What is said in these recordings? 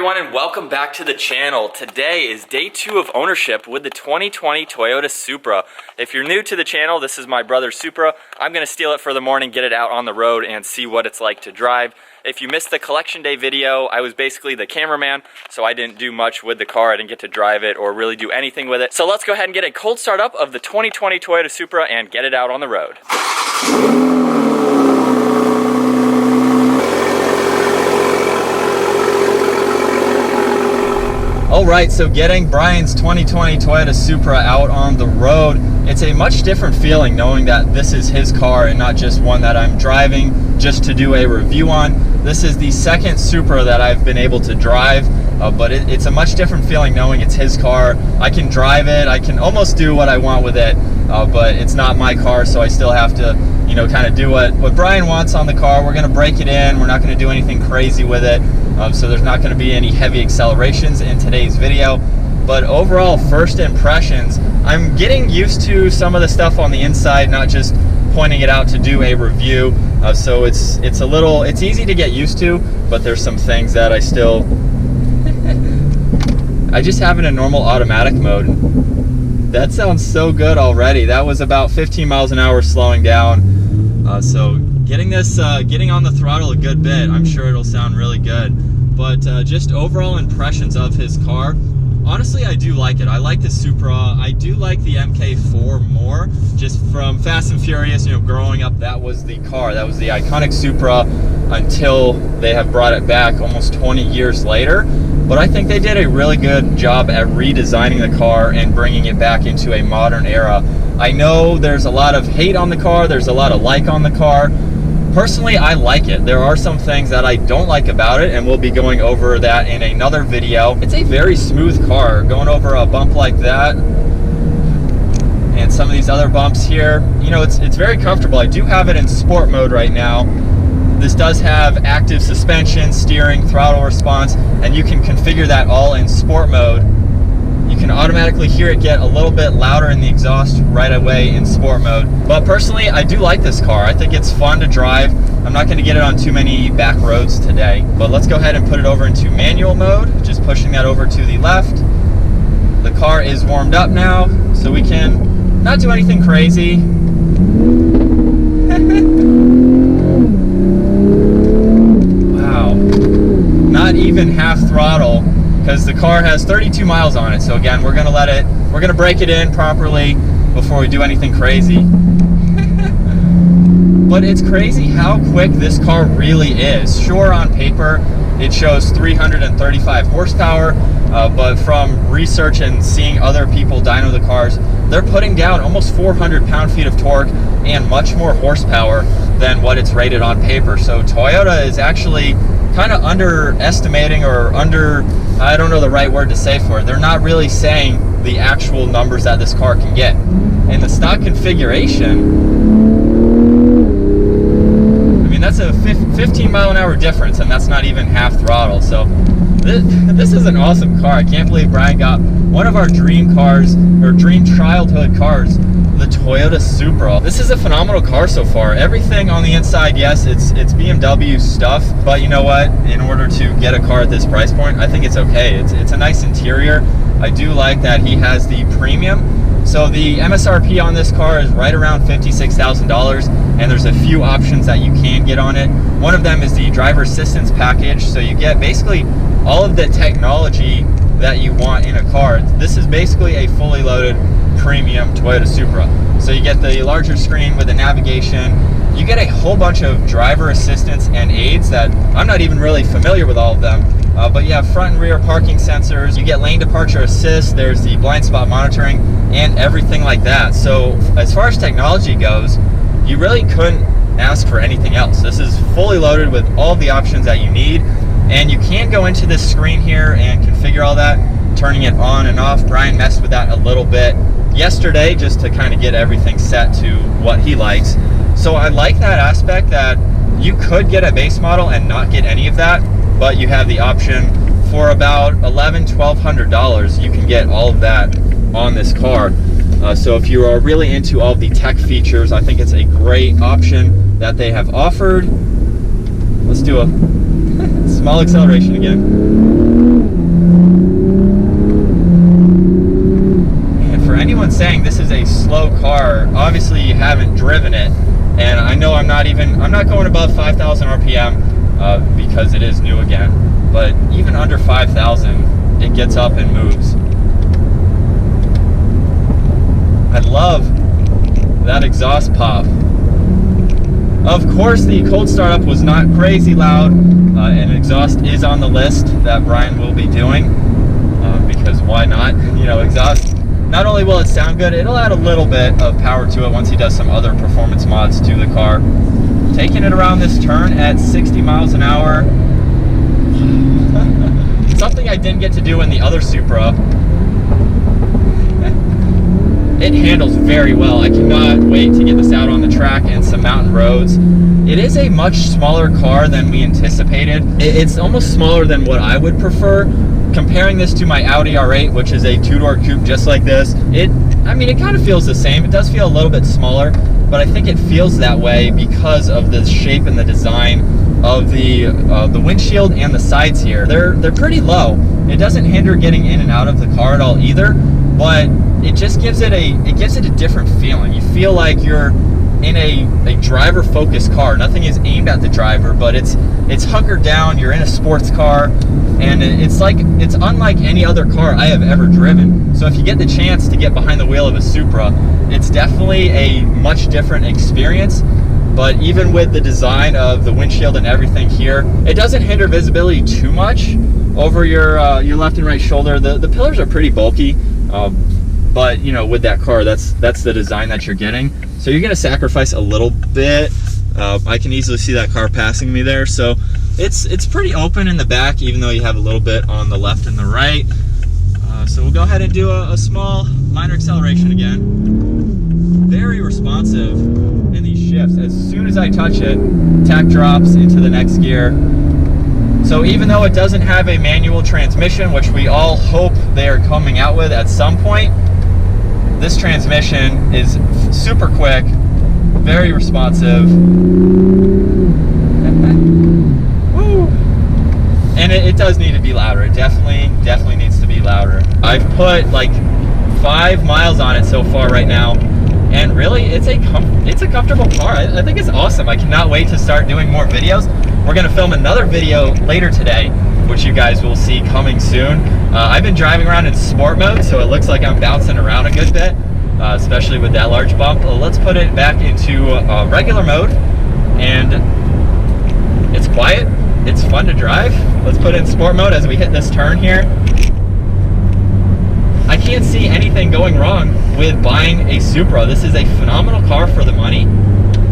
everyone, and welcome back to the channel. Today is day 2 of ownership with the 2020 Toyota Supra. If you're new to the channel, this is my brother's Supra. I'm gonna steal it for the morning, get it out on the road, and see what it's like to drive. If you missed the collection day video, I was basically the cameraman, so I didn't do much with the car. I didn't get to drive it or really do anything with it. So let's go ahead and get a cold start up of the 2020 Toyota Supra and get it out on the road. Alright, so getting Brian's 2020 Toyota Supra out on the road, it's a much different feeling knowing that this is his car and not just one that I'm driving just to do a review on. This is the second Supra that I've been able to drive, but it's a much different feeling knowing it's his car. I can drive it, I can almost do what I want with it, but it's not my car, so I still have to, you know, kind of do what Brian wants on the car. We're going to break it in, we're not going to do anything crazy with it. So there's not going to be any heavy accelerations in today's video, but overall first impressions, I'm getting used to some of the stuff on the inside, not just pointing it out to do a review. So it's easy to get used to, but there's some things that I still I just have it in normal automatic mode. That sounds so good already. That was about 15 miles an hour slowing down. So getting on the throttle a good bit, I'm sure it'll sound really good. But just overall impressions of his car, honestly, I do like it. I like the Supra. I do like the MK4 more, just from Fast and Furious, you know, growing up, that was the car. That was the iconic Supra until they have brought it back almost 20 years later. But I think they did a really good job at redesigning the car and bringing it back into a modern era. I know there's a lot of hate on the car, there's a lot of like on the car. Personally, I like it. There are some things that I don't like about it, and we'll be going over that in another video. It's a very smooth car. Going over a bump like that and some of these other bumps here, you know, it's very comfortable. I do have it in sport mode right now. This does have active suspension, steering, throttle response, and you can configure that all in sport mode. You can automatically hear it get a little bit louder in the exhaust right away in sport mode. But personally, I do like this car. I think it's fun to drive. I'm not going to get it on too many back roads today, but let's go ahead and put it over into manual mode, just pushing that over to the left. The car is warmed up now, so we can not do anything crazy. Wow, not even half throttle, because the car has 32 miles on it. So again, we're gonna break it in properly before we do anything crazy. But it's crazy how quick this car really is. Sure, on paper it shows 335 horsepower, but from research and seeing other people dyno the cars, they're putting down almost 400 pound-feet of torque and much more horsepower than what it's rated on paper. So Toyota is actually kind of underestimating, or I don't know the right word to say for it. They're not really saying the actual numbers that this car can get. In the stock configuration, I mean, that's a 15 mile an hour difference, and that's not even half throttle. So this is an awesome car. I can't believe Brian got one of our dream cars, or dream childhood cars, the Toyota Supra. This is a phenomenal car so far. Everything on the inside, yes, it's BMW stuff, but you know what? In order to get a car at this price point, I think it's okay. It's a nice interior. I do like that he has the premium. So the MSRP on this car is right around $56,000, and there's a few options that you can get on it. One of them is the driver assistance package, so you get basically all of the technology that you want in a car. This is basically a fully loaded premium Toyota Supra. So you get the larger screen with the navigation. You get a whole bunch of driver assistance and aids that I'm not even really familiar with all of them. But you have front and rear parking sensors. You get lane departure assist. There's the blind spot monitoring and everything like that. So as far as technology goes, you really couldn't ask for anything else. This is fully loaded with all the options that you need. And you can go into this screen here and configure all that, turning it on and off. Brian messed with that a little bit yesterday just to kind of get everything set to what he likes. So I like that aspect that you could get a base model and not get any of that, but you have the option for about $1,200 you can get all of that on this car. So if you are really into all the tech features, I think it's a great option that they have offered. Let's do a small acceleration again. anyone saying this is a slow car, obviously you haven't driven it. And I know I'm not going above 5,000 RPM because it is new again. But even under 5,000, it gets up and moves. I love that exhaust pop. Of course, the cold startup was not crazy loud, and exhaust is on the list that Brian will be doing, because why not? You know, exhaust, not only will it sound good, it'll add a little bit of power to it once he does some other performance mods to the car. Taking it around this turn at 60 miles an hour. Something I didn't get to do in the other Supra. It handles very well. I cannot wait to get this out on the track and some mountain roads. It is a much smaller car than we anticipated. It's almost smaller than what I would prefer. Comparing this to my Audi R8, which is a two-door coupe just like this, I mean, it kind of feels the same. It does feel a little bit smaller, but I think it feels that way because of the shape and the design of the windshield and the sides here. They're pretty low. It doesn't hinder getting in and out of the car at all either, but it just gives it a different feeling. You feel like you're in a driver-focused car. Nothing is aimed at the driver, but it's hunkered down. You're in a sports car, and it's unlike any other car I have ever driven. So if you get the chance to get behind the wheel of a Supra, it's definitely a much different experience. But even with the design of the windshield and everything here, it doesn't hinder visibility too much over your left and right shoulder. The pillars are pretty bulky. But you know, with that car, that's the design that you're getting. So you're gonna sacrifice a little bit. I can easily see that car passing me there. So it's pretty open in the back, even though you have a little bit on the left and the right. So we'll go ahead and do a small minor acceleration again. Very responsive in these shifts. As soon as I touch it, tach drops into the next gear. So even though it doesn't have a manual transmission, which we all hope they are coming out with at some point, this transmission is super quick, very responsive. Woo. And it does need to be louder. It definitely needs to be louder. I've put like 5 miles on it so far right now, and really it's a comfortable car. I think it's awesome. I cannot wait to start doing more videos. We're gonna film another video later today, which you guys will see coming soon. I've been driving around in sport mode, so it looks like I'm bouncing around a good bit, especially with that large bump. Let's put it back into regular mode, and it's quiet, it's fun to drive. Let's put it in sport mode as we hit this turn here. I can't see anything going wrong with buying a Supra. This is a phenomenal car for the money.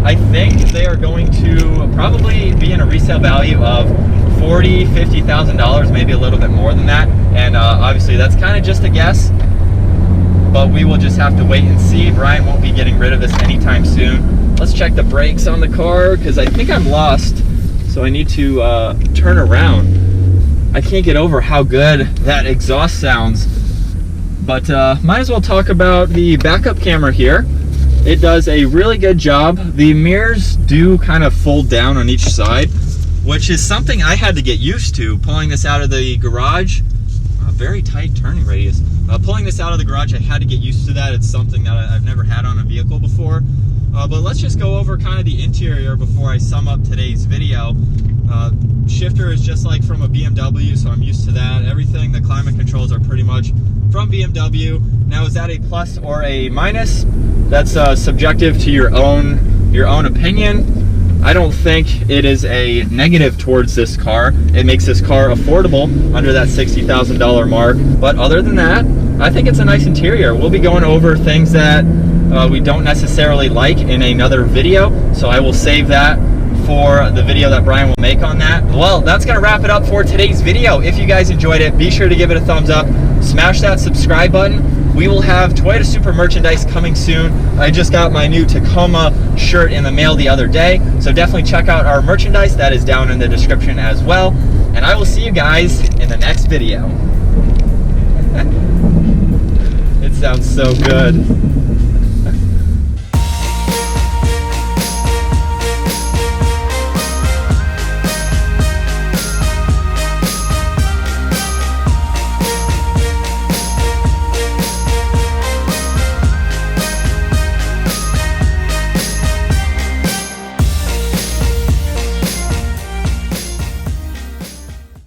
I think they are going to probably be in a resale value of $40,000, $50,000, maybe a little bit more than that. And obviously that's kind of just a guess, but we will just have to wait and see. Brian won't be getting rid of this anytime soon. Let's check the brakes on the car, because I think I'm lost. So I need to turn around. I can't get over how good that exhaust sounds. But might as well talk about the backup camera here. It does a really good job. The mirrors do kind of fold down on each side, which is something I had to get used to pulling this out of the garage. Very tight turning radius. Pulling this out of the garage, I had to get used to that. It's something that I've never had on a vehicle before. But let's just go over kind of the interior before I sum up today's video. Shifter is just like from a BMW, so I'm used to that. Everything, the climate controls are pretty much from BMW. Now, is that a plus or a minus? That's subjective to your own opinion. I don't think it is a negative towards this car. It makes this car affordable under that $60,000 mark. But other than that, I think it's a nice interior. We'll be going over things that we don't necessarily like in another video, so I will save that for the video that Brian will make on that. Well, that's gonna wrap it up for today's video. If you guys enjoyed it, be sure to give it a thumbs up, smash that subscribe button. We will have Toyota Supra merchandise coming soon. I just got my new Tacoma shirt in the mail the other day, so definitely check out our merchandise. That is down in the description as well. And I will see you guys in the next video. It sounds so good.